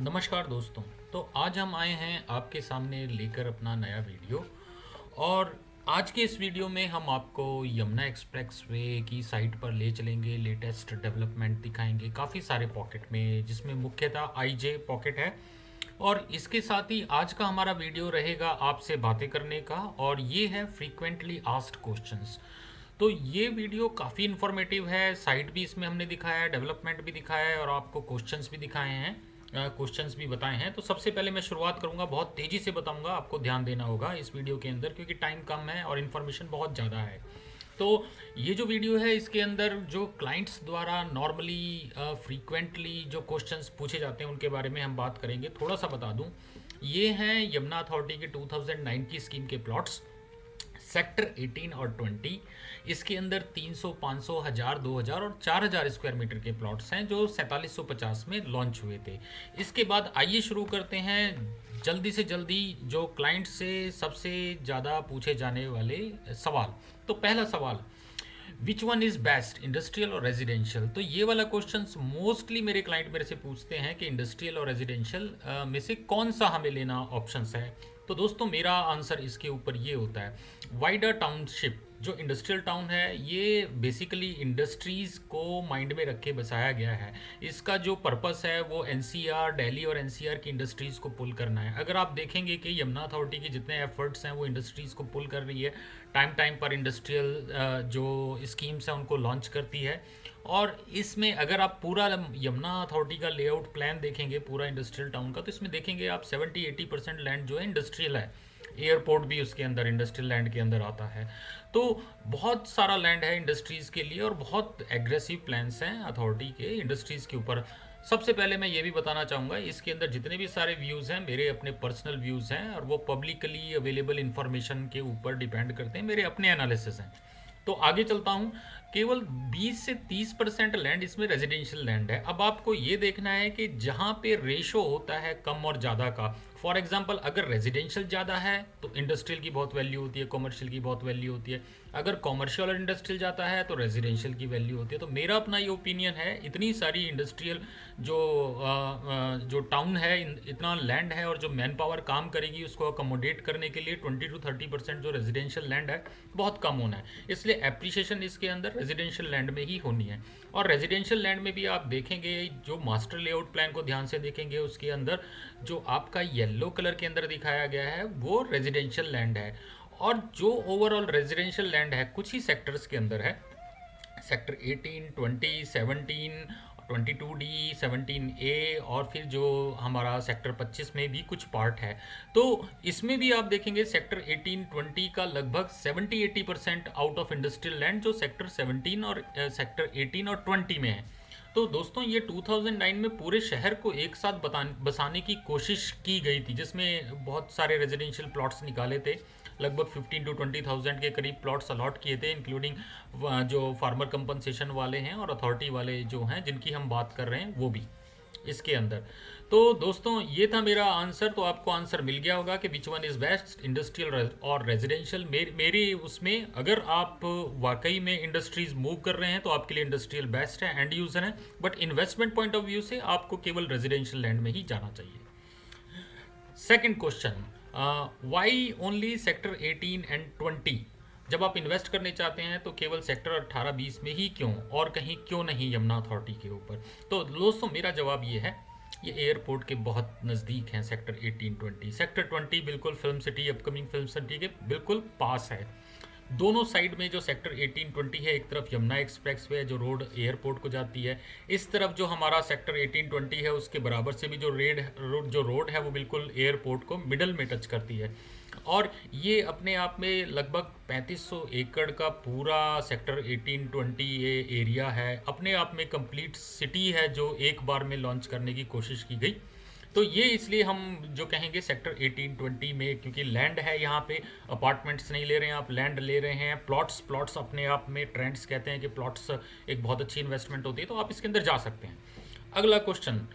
नमस्कार दोस्तों। तो आज हम आए हैं आपके सामने लेकर अपना नया वीडियो। और आज के इस वीडियो में हम आपको यमुना एक्सप्रेस वे की साइट पर ले चलेंगे, लेटेस्ट डेवलपमेंट दिखाएंगे काफ़ी सारे पॉकेट में, जिसमें मुख्यतः आईजे पॉकेट है। और इसके साथ ही आज का हमारा वीडियो रहेगा आपसे बातें करने का, और ये है फ्रीक्वेंटली आस्क्ड क्वेश्चंस। तो ये वीडियो काफ़ी इन्फॉर्मेटिव है, साइट भी इसमें हमने दिखाया है, डेवलपमेंट भी दिखाया है, और आपको क्वेश्चंस भी दिखाए हैं, क्वेश्चंस भी बताए हैं। तो सबसे पहले मैं शुरुआत करूंगा, बहुत तेज़ी से बताऊंगा, आपको ध्यान देना होगा इस वीडियो के अंदर क्योंकि टाइम कम है और इन्फॉर्मेशन बहुत ज़्यादा है। तो ये जो वीडियो है इसके अंदर जो क्लाइंट्स द्वारा नॉर्मली फ्रीक्वेंटली जो क्वेश्चंस पूछे जाते हैं उनके बारे में हम बात करेंगे। थोड़ा सा बता दूं, ये हैं यमुना अथॉरिटी के 2009 की स्कीम के प्लॉट्स, सेक्टर 18 और 20। इसके अंदर 300, 500, 1000, 2000 और 4000 स्क्वायर मीटर के प्लॉट्स हैं जो 4750 में लॉन्च हुए थे। इसके बाद आइए शुरू करते हैं जल्दी से जल्दी जो क्लाइंट से सबसे ज़्यादा पूछे जाने वाले सवाल। तो पहला सवाल, which one is best, industrial और रेजिडेंशियल? तो ये वाला क्वेश्चन मोस्टली मेरे क्लाइंट मेरे से पूछते हैं कि इंडस्ट्रियल और रेजिडेंशियल में से कौन सा हमें लेना ऑप्शंस है। तो दोस्तों मेरा आंसर इसके ऊपर ये होता है, वाइडर टाउनशिप जो इंडस्ट्रियल टाउन है ये बेसिकली इंडस्ट्रीज़ को माइंड में रख के बसाया गया है। इसका जो पर्पस है वो एनसीआर, दिल्ली और एनसीआर की इंडस्ट्रीज़ को पुल करना है। अगर आप देखेंगे कि यमुना अथॉरिटी के जितने एफर्ट्स हैं वो इंडस्ट्रीज़ को पुल कर रही है, टाइम टाइम पर इंडस्ट्रियल जो स्कीम्स हैं उनको लॉन्च करती है। और इसमें अगर आप पूरा यमुना अथॉरिटी का लेआउट प्लान देखेंगे पूरा इंडस्ट्रियल टाउन का, तो इसमें देखेंगे आप 70-80% लैंड जो है इंडस्ट्रियल है। एयरपोर्ट भी उसके अंदर इंडस्ट्रियल लैंड के अंदर आता है। तो बहुत सारा लैंड है इंडस्ट्रीज़ के लिए और बहुत एग्रेसिव प्लान्स हैं अथॉरिटी के इंडस्ट्रीज़ के ऊपर। सबसे पहले मैं ये भी बताना चाहूँगा, इसके अंदर जितने भी सारे व्यूज़ हैं मेरे अपने पर्सनल व्यूज़ हैं और वो पब्लिकली अवेलेबल इन्फॉर्मेशन के ऊपर डिपेंड करते हैं, मेरे अपने एनालिसिस हैं। तो आगे चलता हूँ, केवल 20 से 30% लैंड इसमें रेजिडेंशियल लैंड है। अब आपको ये देखना है कि जहाँ पे रेशो होता है कम और ज़्यादा का, फॉर एग्जांपल अगर रेजिडेंशियल ज़्यादा है तो इंडस्ट्रियल की बहुत वैल्यू होती है, कॉमर्शियल की बहुत वैल्यू होती है। अगर कॉमर्शियल और इंडस्ट्रियल जाता है तो रेजिडेंशियल की वैल्यू होती है। तो मेरा अपना ये ओपिनियन है, इतनी सारी इंडस्ट्रियल जो जो टाउन है, इतना लैंड है और जो मैन पावर काम करेगी उसको अकोमोडेट करने के लिए 20 to 30% जो रेजिडेंशियल लैंड है बहुत कम होना है। इसलिए एप्रिसिएशन इसके अंदर रेजिडेंशियल लैंड में ही होनी है। और रेजिडेंशियल लैंड में भी आप देखेंगे, जो मास्टर लेआउट प्लान को ध्यान से देखेंगे उसके अंदर जो आपका येलो कलर के अंदर दिखाया गया है वो रेजिडेंशियल लैंड है। और जो ओवरऑल रेजिडेंशियल लैंड है कुछ ही सेक्टर्स के अंदर है, सेक्टर 18, 20, 17, 22D, 17A, और फिर जो हमारा सेक्टर 25 में भी कुछ पार्ट है। तो इसमें भी आप देखेंगे सेक्टर 18, 20 का लगभग 70-80% आउट ऑफ इंडस्ट्रियल लैंड जो सेक्टर 17 और सेक्टर 18 और 20 में है। तो दोस्तों ये 2009 में पूरे शहर को एक साथ बसाने की कोशिश की गई थी, जिसमें बहुत सारे रेजिडेंशियल प्लॉट्स निकाले थे, लगभग 15 to 20,000 के करीब प्लॉट्स अलॉट किए थे, इंक्लूडिंग जो फार्मर कंपनसेशन वाले हैं और अथॉरिटी वाले जो हैं जिनकी हम बात कर रहे हैं वो भी इसके अंदर। तो दोस्तों ये था मेरा आंसर। तो आपको आंसर मिल गया होगा कि which one is best, industrial और रेजिडेंशियल। मेरी उसमें अगर आप वाकई में इंडस्ट्रीज मूव कर रहे हैं तो आपके लिए इंडस्ट्रियल बेस्ट है, एंड यूज़र है, but investment point of view से आपको केवल रेजिडेंशियल लैंड में ही जाना चाहिए। Second question, why only sector 18 and 20? जब आप इन्वेस्ट करने चाहते हैं तो केवल सेक्टर 18-20 में ही क्यों, और कहीं क्यों नहीं यमुना अथॉरिटी के ऊपर? तो दोस्तों मेरा जवाब ये है, ये एयरपोर्ट के बहुत नज़दीक हैं सेक्टर 18-20। सेक्टर 20 बिल्कुल film city, upcoming film city के बिल्कुल पास है। दोनों साइड में जो सेक्टर 18-20 है, एक तरफ यमुना एक्सप्रेस वे जो रोड एयरपोर्ट को जाती है, इस तरफ जो हमारा सेक्टर 18-20 है उसके बराबर से भी जो रोड है वो बिल्कुल एयरपोर्ट को मिडल में टच करती है। और ये अपने आप में लगभग 3500 एकड़ का पूरा सेक्टर 18-20 ये एरिया है, अपने आप में कंप्लीट सिटी है जो एक बार में लॉन्च करने की कोशिश की गई। तो ये इसलिए हम जो कहेंगे सेक्टर 18-20 में, क्योंकि लैंड है यहाँ पे, अपार्टमेंट्स नहीं ले रहे हैं आप, लैंड ले रहे हैं, प्लॉट्स अपने आप में, ट्रेंड्स कहते हैं कि प्लॉट्स एक बहुत अच्छी इन्वेस्टमेंट होती है, तो आप इसके अंदर जा सकते हैं। अगला क्वेश्चन,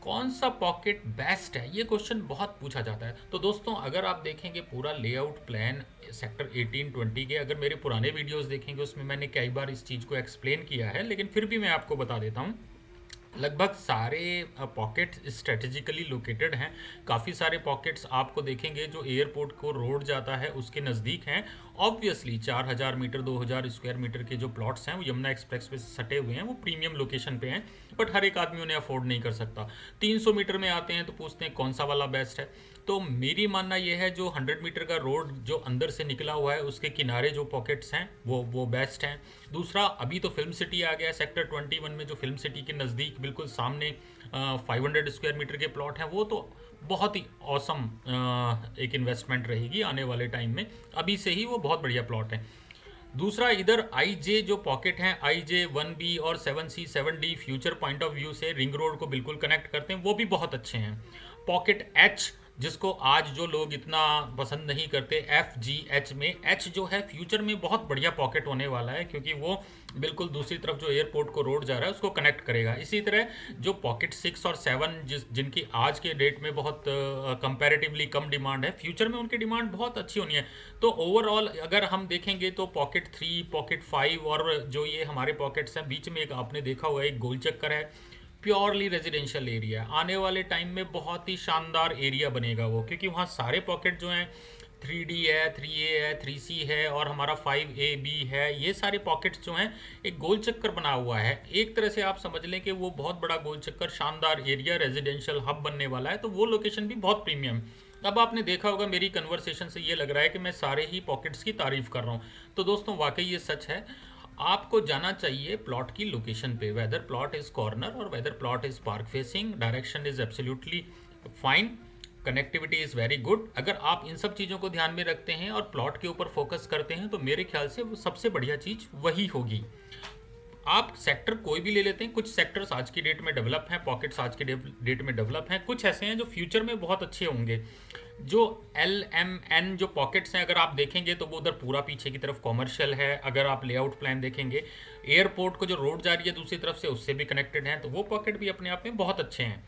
कौन सा पॉकेट बेस्ट है? ये क्वेश्चन बहुत पूछा जाता है। तो दोस्तों अगर आप देखेंगे पूरा लेआउट प्लान सेक्टर 18-20 के, अगर मेरे पुराने वीडियोस देखेंगे उसमें मैंने कई बार इस चीज़ को एक्सप्लेन किया है, लेकिन फिर भी मैं आपको बता देता हूँ। लगभग सारे पॉकेट्स स्ट्रेटेजिकली लोकेटेड हैं। काफ़ी सारे पॉकेट्स आपको देखेंगे जो एयरपोर्ट को रोड जाता है उसके नज़दीक हैं। ऑब्वियसली 4000 मीटर 2000 स्क्वायर मीटर के जो प्लॉट्स हैं वो यमुना एक्सप्रेस पे सटे हुए हैं, वो प्रीमियम लोकेशन पे हैं, बट हर एक आदमी उन्हें अफोर्ड नहीं कर सकता। 300 मीटर में आते हैं तो पूछते हैं कौन सा वाला बेस्ट है। तो मेरी मानना यह है जो 100 मीटर का रोड जो अंदर से निकला हुआ है उसके किनारे जो पॉकेट्स हैं वो बेस्ट हैं। दूसरा, अभी तो फिल्म सिटी आ गया सेक्टर 21 में, जो फिल्म सिटी के नज़दीक बिल्कुल सामने 500 स्क्वायर मीटर के प्लॉट हैं, वो तो बहुत ही औसम एक इन्वेस्टमेंट रहेगी आने वाले टाइम में। अभी से ही वो बहुत बढ़िया प्लॉट है। दूसरा, इधर आई जे जो पॉकेट हैं, आई जे 1B और 7C 7D future point of view से रिंग रोड को बिल्कुल कनेक्ट करते हैं, वो भी बहुत अच्छे हैं। पॉकेट एच, जिसको आज जो लोग इतना पसंद नहीं करते, FGH में, एच जो है फ्यूचर में बहुत बढ़िया पॉकेट होने वाला है, क्योंकि वो बिल्कुल दूसरी तरफ जो एयरपोर्ट को रोड जा रहा है उसको कनेक्ट करेगा। इसी तरह जो पॉकेट 6 और 7 जिनकी आज के डेट में बहुत कंपैरेटिवली कम डिमांड है, फ्यूचर में उनकी डिमांड बहुत अच्छी होनी है। तो ओवरऑल अगर हम देखेंगे तो पॉकेट 3, पॉकेट 5 और जो ये हमारे पॉकेट्स हैं, बीच में एक आपने देखा हुआ एक गोल चक्कर है, प्योरली रेजिडेंशियल एरिया। आने वाले टाइम में बहुत ही शानदार एरिया बनेगा वो, क्योंकि वहाँ सारे पॉकेट जो हैं 3D है, 3A है, 3C है और हमारा 5AB है, ये सारे पॉकेट्स जो हैं एक गोल चक्कर बना हुआ है। एक तरह से आप समझ लें कि वो बहुत बड़ा गोल चक्कर, शानदार एरिया, रेजिडेंशियल हब बनने वाला है। तो वो लोकेशन भी बहुत प्रीमियम। अब आपने देखा होगा मेरी कन्वर्सेशन से ये लग रहा है कि मैं सारे ही पॉकेट्स की तारीफ कर रहा हूँ। तो दोस्तों वाकई ये सच है। आपको जाना चाहिए प्लॉट की लोकेशन पे, वेदर प्लॉट इज कॉर्नर और whether plot is park facing, direction is absolutely fine, connectivity is very good. अगर आप इन सब चीज़ों को ध्यान में रखते हैं और प्लॉट के ऊपर फोकस करते हैं तो मेरे ख्याल से वो सबसे बढ़िया चीज़ वही होगी। आप सेक्टर कोई भी ले लेते हैं, कुछ सेक्टर्स आज की डेट में डेवलप हैं, पॉकेट्स आज की डेट में डेवलप हैं, कुछ ऐसे हैं जो फ्यूचर में बहुत अच्छे होंगे। जो LMN जो पॉकेट्स हैं, अगर आप देखेंगे तो वो उधर पूरा पीछे की तरफ कॉमर्शियल है। अगर आप लेआउट प्लान देखेंगे, एयरपोर्ट को जो रोड जा रही है दूसरी तरफ से उससे भी कनेक्टेड हैं, तो वो पॉकेट भी अपने आप में बहुत अच्छे हैं।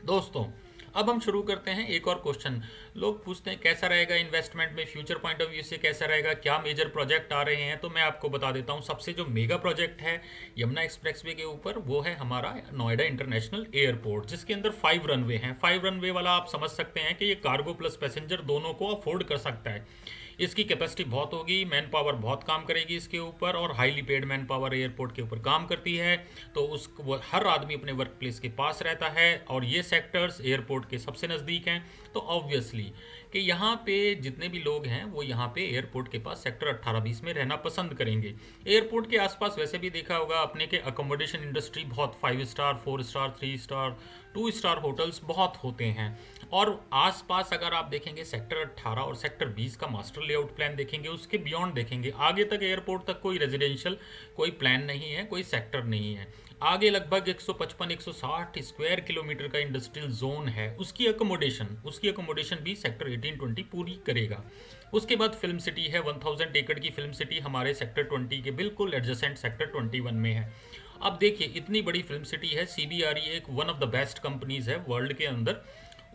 दोस्तों अब हम शुरू करते हैं एक और क्वेश्चन। लोग पूछते हैं कैसा रहेगा इन्वेस्टमेंट में, फ्यूचर पॉइंट ऑफ व्यू से कैसा रहेगा, क्या मेजर प्रोजेक्ट आ रहे हैं। तो मैं आपको बता देता हूँ, सबसे जो मेगा प्रोजेक्ट है यमुना एक्सप्रेसवे के ऊपर, वो है हमारा नोएडा इंटरनेशनल एयरपोर्ट, जिसके अंदर 5 रनवे हैं। 5 रनवे वाला आप समझ सकते हैं कि ये कार्गो प्लस पैसेंजर दोनों को अफोर्ड कर सकता है। इसकी कैपेसिटी बहुत होगी, मैन पावर बहुत काम करेगी इसके ऊपर, और highly paid man power airport के ऊपर काम करती है। तो उस हर आदमी अपने वर्क प्लेस के पास रहता है और ये सेक्टर्स एयरपोर्ट के सबसे नज़दीक हैं। तो ऑब्वियसली कि यहाँ पे जितने भी लोग हैं वो यहाँ पे एयरपोर्ट के पास सेक्टर 18-20 में रहना पसंद करेंगे। एयरपोर्ट के आसपास वैसे भी देखा होगा अपने के अकोमोडेशन इंडस्ट्री बहुत 5 star 4 star 3 star 2 star hotels बहुत होते हैं। और आसपास अगर आप देखेंगे सेक्टर 18 और सेक्टर 20 का मास्टर लेआउट प्लान देखेंगे, उसके बियॉन्ड देखेंगे, आगे तक एयरपोर्ट तक कोई रेजिडेंशियल कोई प्लान नहीं है, कोई सेक्टर नहीं है। आगे लगभग 155-160 स्क्वायर किलोमीटर का इंडस्ट्रियल जोन है, उसकी अकोमोडेशन भी सेक्टर 18-20 पूरी करेगा। उसके बाद फिल्म सिटी है, 1000 एकड़ की फिल्म सिटी हमारे सेक्टर 20 के बिल्कुल एडजेसेंट सेक्टर 21 में है। अब देखिए इतनी बड़ी फिल्म सिटी है, CBRE एक one of the best companies है वर्ल्ड के अंदर,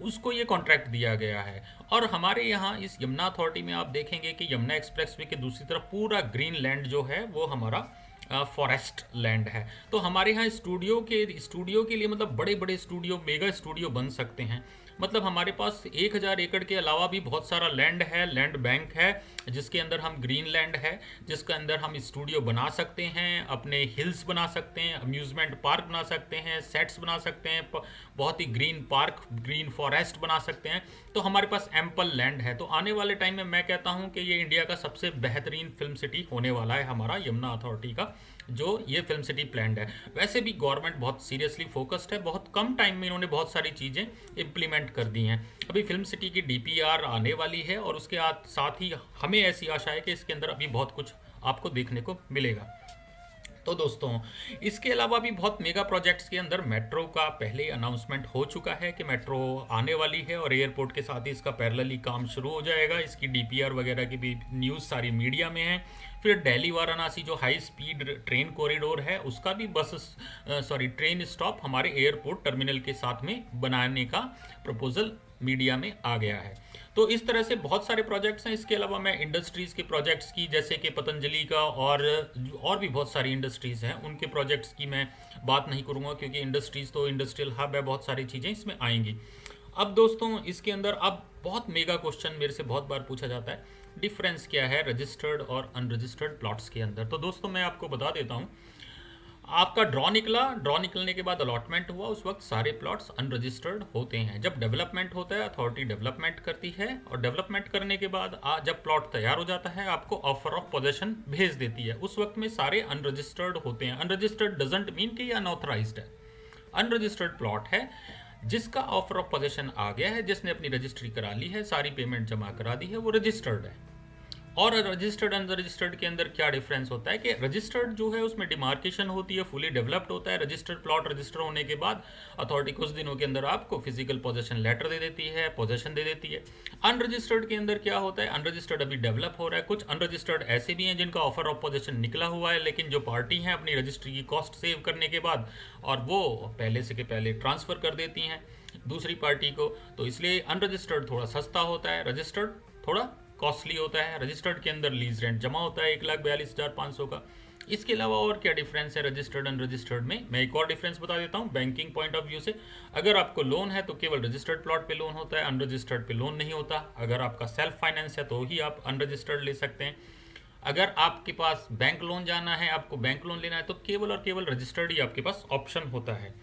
उसको ये कॉन्ट्रैक्ट दिया गया है। और हमारे यहाँ इस यमुना अथॉरिटी में आप देखेंगे कि यमुना एक्सप्रेसवे के दूसरी तरफ पूरा ग्रीन लैंड जो है वो हमारा फॉरेस्ट लैंड है। तो हमारे यहाँ स्टूडियो के लिए मतलब बड़े बड़े स्टूडियो, मेगा स्टूडियो बन सकते हैं। मतलब हमारे पास 1000 एकड़ के अलावा भी बहुत सारा लैंड है, लैंड बैंक है, जिसके अंदर हम ग्रीन लैंड है, जिसके अंदर हम स्टूडियो बना सकते हैं, अपने हिल्स बना सकते हैं, अम्यूज़मेंट पार्क बना सकते हैं, सेट्स बना सकते हैं, बहुत ही ग्रीन पार्क, ग्रीन फॉरेस्ट बना सकते हैं। तो हमारे पास एम्पल लैंड है। तो आने वाले टाइम में मैं कहता हूँ कि ये इंडिया का सबसे बेहतरीन फिल्म सिटी होने वाला है, हमारा यमुना अथॉरिटी का जो ये फिल्म सिटी प्लान्ड है। वैसे भी गवर्नमेंट बहुत सीरियसली फोकस्ड है, बहुत कम टाइम में इन्होंने बहुत सारी चीज़ें इम्प्लीमेंट कर दी हैं। अभी फिल्म सिटी की DPR आने वाली है और उसके साथ ही हमें ऐसी आशा है कि इसके अंदर अभी बहुत कुछ आपको देखने को मिलेगा। तो दोस्तों इसके अलावा भी बहुत मेगा प्रोजेक्ट्स के अंदर मेट्रो का पहले अनाउंसमेंट हो चुका है कि मेट्रो आने वाली है और एयरपोर्ट के साथ ही इसका पैरेलली काम शुरू हो जाएगा। इसकी DPR वगैरह की भी न्यूज़ सारी मीडिया में है। फिर दिल्ली वाराणसी जो हाई स्पीड ट्रेन कॉरिडोर है उसका भी ट्रेन स्टॉप हमारे एयरपोर्ट टर्मिनल के साथ में बनाने का प्रपोजल मीडिया में आ गया है। तो इस तरह से बहुत सारे प्रोजेक्ट्स हैं। इसके अलावा मैं इंडस्ट्रीज़ के प्रोजेक्ट्स की, जैसे कि पतंजलि का और भी बहुत सारी इंडस्ट्रीज़ हैं, उनके प्रोजेक्ट्स की मैं बात नहीं करूँगा, क्योंकि इंडस्ट्रीज़ तो इंडस्ट्रियल हब है, बहुत सारी चीज़ें इसमें आएंगी। अब दोस्तों इसके अंदर अब बहुत मेगा क्वेश्चन मेरे से बहुत बार पूछा जाता है, डिफरेंस क्या है रजिस्टर्ड और अनरजिस्टर्ड प्लॉट्स के अंदर। तो दोस्तों मैं आपको बता देता हूँ, आपका ड्रॉ निकला, ड्रॉ निकलने के बाद अलॉटमेंट हुआ, उस वक्त सारे प्लॉट्स अनरजिस्टर्ड होते हैं। जब डेवलपमेंट होता है, अथॉरिटी डेवलपमेंट करती है, और डेवलपमेंट करने के बाद जब प्लॉट तैयार हो जाता है, आपको ऑफर ऑफ पोजेशन भेज देती है। उस वक्त में सारे अनरजिस्टर्ड होते हैं। अनरजिस्टर्ड डजंट मीन कि ये अनऑथराइज्ड है। अनरजिस्टर्ड प्लॉट है जिसका ऑफर ऑफ पोजेशन आ गया है, जिसने अपनी रजिस्ट्री करा ली है, सारी पेमेंट जमा करा दी है, वो रजिस्टर्ड है। और रजिस्टर्ड अनरजिस्टर्ड के अंदर क्या डिफरेंस होता है कि रजिस्टर्ड जो है उसमें डिमार्केशन होती है, फुली डेवलप्ड होता है। रजिस्टर्ड प्लॉट रजिस्टर होने के बाद अथॉरिटी कुछ दिनों के अंदर आपको फिजिकल पोजेशन लेटर दे देती है, पोजेशन दे देती है। अनरजिस्टर्ड के अंदर क्या होता है, अनरजिस्टर्ड अभी डेवलप हो रहा है। कुछ अनरजिस्टर्ड ऐसे भी हैं जिनका ऑफर ऑफ पोजेशन निकला हुआ है, लेकिन जो पार्टी हैं अपनी रजिस्ट्री की कॉस्ट सेव करने के बाद, और वो पहले से के पहले ट्रांसफ़र कर देती हैं दूसरी पार्टी को। तो इसलिए अनरजिस्टर्ड थोड़ा सस्ता होता है, रजिस्टर्ड थोड़ा कॉस्टली होता है। रजिस्टर्ड के अंदर लीज रेंट जमा होता है 1,42,500 का। इसके अलावा और क्या डिफरेंस है रजिस्टर्ड अनरजिस्टर्ड में, मैं एक और डिफरेंस बता देता हूँ बैंकिंग पॉइंट ऑफ व्यू से। अगर आपको लोन है तो केवल रजिस्टर्ड प्लॉट पे लोन होता है, अनरजिस्टर्ड पे लोन नहीं होता। अगर आपका सेल्फ फाइनेंस है तो ही आप अनरजिस्टर्ड ले सकते हैं। अगर आपके पास बैंक लोन जाना है, आपको बैंक लोन लेना है, तो केवल और केवल रजिस्टर्ड ही आपके पास ऑप्शन होता है।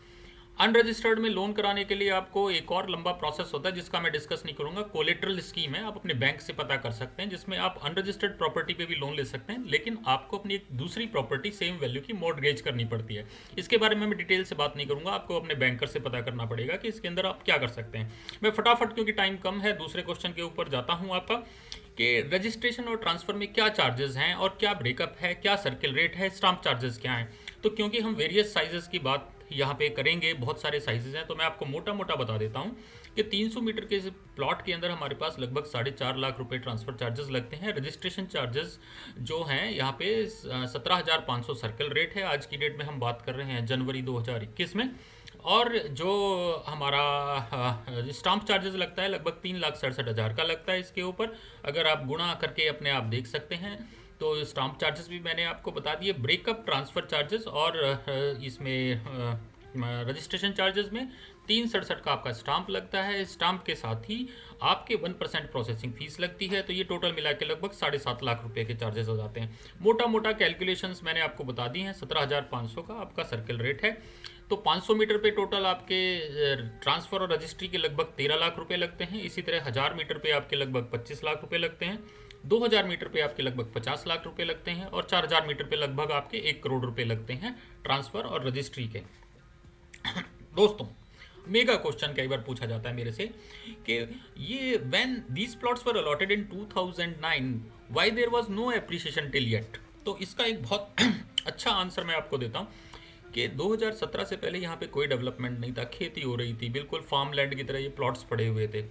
अनरजिस्टर्ड में लोन कराने के लिए आपको एक और लंबा प्रोसेस होता है जिसका मैं डिस्कस नहीं करूंगा। कोलेटरल स्कीम है, आप अपने बैंक से पता कर सकते हैं, जिसमें आप अनरजिस्टर्ड प्रॉपर्टी पे भी लोन ले सकते हैं, लेकिन आपको अपनी एक दूसरी प्रॉपर्टी सेम वैल्यू की मॉर्टगेज करनी पड़ती है। इसके बारे में मैं डिटेल से बात नहीं करूंगा, आपको अपने बैंकर से पता करना पड़ेगा कि इसके अंदर आप क्या कर सकते हैं। मैं फटाफट, क्योंकि टाइम कम है, दूसरे क्वेश्चन के ऊपर जाता हूँ आपका, कि रजिस्ट्रेशन और ट्रांसफर में क्या चार्जेस हैं और क्या ब्रेकअप है, क्या सर्किल रेट है, स्टाम्प चार्जेस क्या हैं। तो क्योंकि हम वेरियस साइजेस की बात यहाँ पे करेंगे, बहुत सारे साइजेस हैं, तो मैं आपको मोटा मोटा बता देता हूँ कि 300 मीटर के प्लॉट के अंदर हमारे पास लगभग 4.5 लाख रुपए ट्रांसफर चार्जेस लगते हैं। रजिस्ट्रेशन चार्जेस जो हैं यहाँ पे 17,500 सर्कल रेट है। आज की डेट में हम बात कर रहे हैं जनवरी 2021 में। और जो हमारा स्टाम्प चार्जेस लगता है लगभग 3,67,000 का लगता है इसके ऊपर। अगर आप गुणा करके अपने आप देख सकते हैं, तो स्टाम्प चार्जेस भी मैंने आपको बता दिए। ब्रेकअप, ट्रांसफ़र चार्जेस और इसमें रजिस्ट्रेशन चार्जेस में 367 का आपका स्टाम्प लगता है। स्टाम्प के साथ ही आपके 1% प्रोसेसिंग फीस लगती है। तो ये टोटल मिला के लगभग 7.5 लाख रुपए के चार्जेस हो जाते हैं। मोटा मोटा कैलकुलेशंस मैंने आपको बता दी हैं। 17,500 का आपका सर्किल रेट है। तो 500 मीटर पे टोटल आपके ट्रांसफ़र और रजिस्ट्री के लगभग 13 लाख रुपए लगते हैं। इसी तरह 1000 मीटर पे आपके लगभग 25 लाख रुपए लगते हैं। 2000 मीटर पे आपके लगभग 50 लाख रुपए लगते हैं। और 4000 मीटर पे लगभग आपके 1 करोड़ रुपए लगते हैं ट्रांसफ़र और रजिस्ट्री के। दोस्तों मेगा क्वेश्चन कई बार पूछा जाता है मेरे से कि ये when these plots were allotted in 2009 why there was no appreciation till yet. तो इसका एक बहुत अच्छा आंसर मैं आपको देता हूँ कि 2017 से पहले यहाँ पे कोई डेवलपमेंट नहीं था, खेती हो रही थी, बिल्कुल फार्म लैंड की तरह ये प्लॉट्स पड़े हुए थे।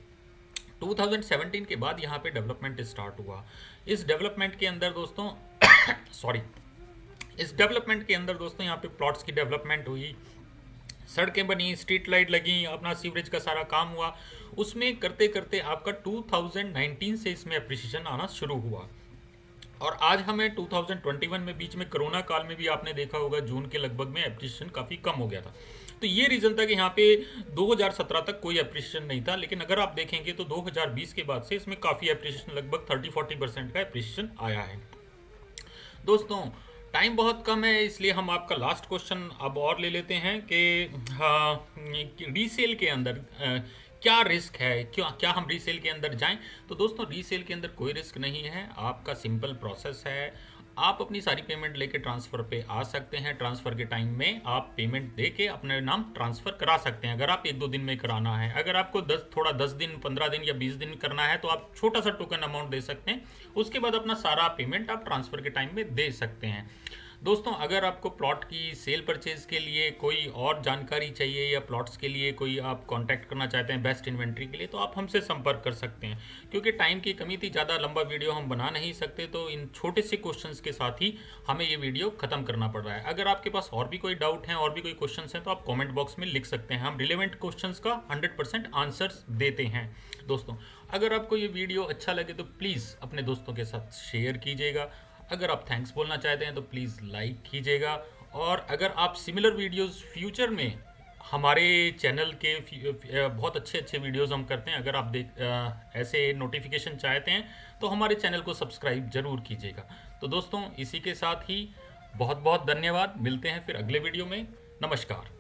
2017 के बाद यहाँ पे डेवलपमेंट स्टार्ट हुआ। इस डेवलपमेंट के अंदर दोस्तों यहाँ पे प्लॉट्स की डेवलपमेंट हुई, सड़कें बनी, स्ट्रीट लाइट लगी, अपना सीवरेज का सारा काम हुआ। उसमें करते करते आपका 2019 से इसमें अप्रिसिएशन आना शुरू हुआ। और आज हमें 2021 में, बीच में कोरोना काल में भी आपने देखा होगा जून के लगभग में एप्रिसिएशन काफ़ी कम हो गया था। तो ये रीज़न था कि यहाँ पे 2017 तक कोई एप्रिसिएशन नहीं था। लेकिन अगर आप देखेंगे तो 2020 के बाद से इसमें काफ़ी एप्रिसिएशन, लगभग 30-40% का एप्रिसिएशन आया है। दोस्तों टाइम बहुत कम है, इसलिए हम आपका लास्ट क्वेश्चन अब और ले लेते हैं कि रीसेल के अंदर क्या रिस्क है, क्या हम रीसेल के अंदर जाएं। तो दोस्तों रीसेल के अंदर कोई रिस्क नहीं है। आपका सिंपल प्रोसेस है, आप अपनी सारी पेमेंट लेके ट्रांसफ़र पे आ सकते हैं। ट्रांसफ़र के टाइम में आप पेमेंट दे के अपने नाम ट्रांसफ़र करा सकते हैं, अगर आप 1-2 दिन में कराना है। अगर आपको 10 दिन, 15 दिन या 20 दिन करना है तो आप छोटा सा टोकन अमाउंट दे सकते हैं। उसके बाद अपना सारा पेमेंट आप ट्रांसफ़र के टाइम में दे सकते हैं। दोस्तों, अगर आपको प्लॉट की सेल परचेज के लिए कोई और जानकारी चाहिए या प्लॉट्स के लिए कोई आप कांटेक्ट करना चाहते हैं बेस्ट इन्वेंट्री के लिए, तो आप हमसे संपर्क कर सकते हैं। क्योंकि टाइम की कमी थी, ज़्यादा लंबा वीडियो हम बना नहीं सकते, तो इन छोटे से क्वेश्चंस के साथ ही हमें ये वीडियो ख़त्म करना पड़ रहा है। अगर आपके पास और भी कोई डाउट है और भी कोई क्वेश्चंस हैं तो आप कॉमेंट बॉक्स में लिख सकते हैं। हम रिलेवेंट क्वेश्चंस का 100% आंसर्स देते हैं। दोस्तों, अगर आपको ये वीडियो अच्छा लगे तो प्लीज़ अपने दोस्तों के साथ शेयर कीजिएगा। अगर आप थैंक्स बोलना चाहते हैं तो प्लीज़ लाइक कीजिएगा। और अगर आप सिमिलर वीडियोस फ्यूचर में हमारे चैनल के बहुत अच्छे अच्छे वीडियोस हम करते हैं, अगर आप ऐसे नोटिफिकेशन चाहते हैं तो हमारे चैनल को सब्सक्राइब ज़रूर कीजिएगा। तो दोस्तों, इसी के साथ ही बहुत बहुत धन्यवाद। मिलते हैं फिर अगले वीडियो में। नमस्कार।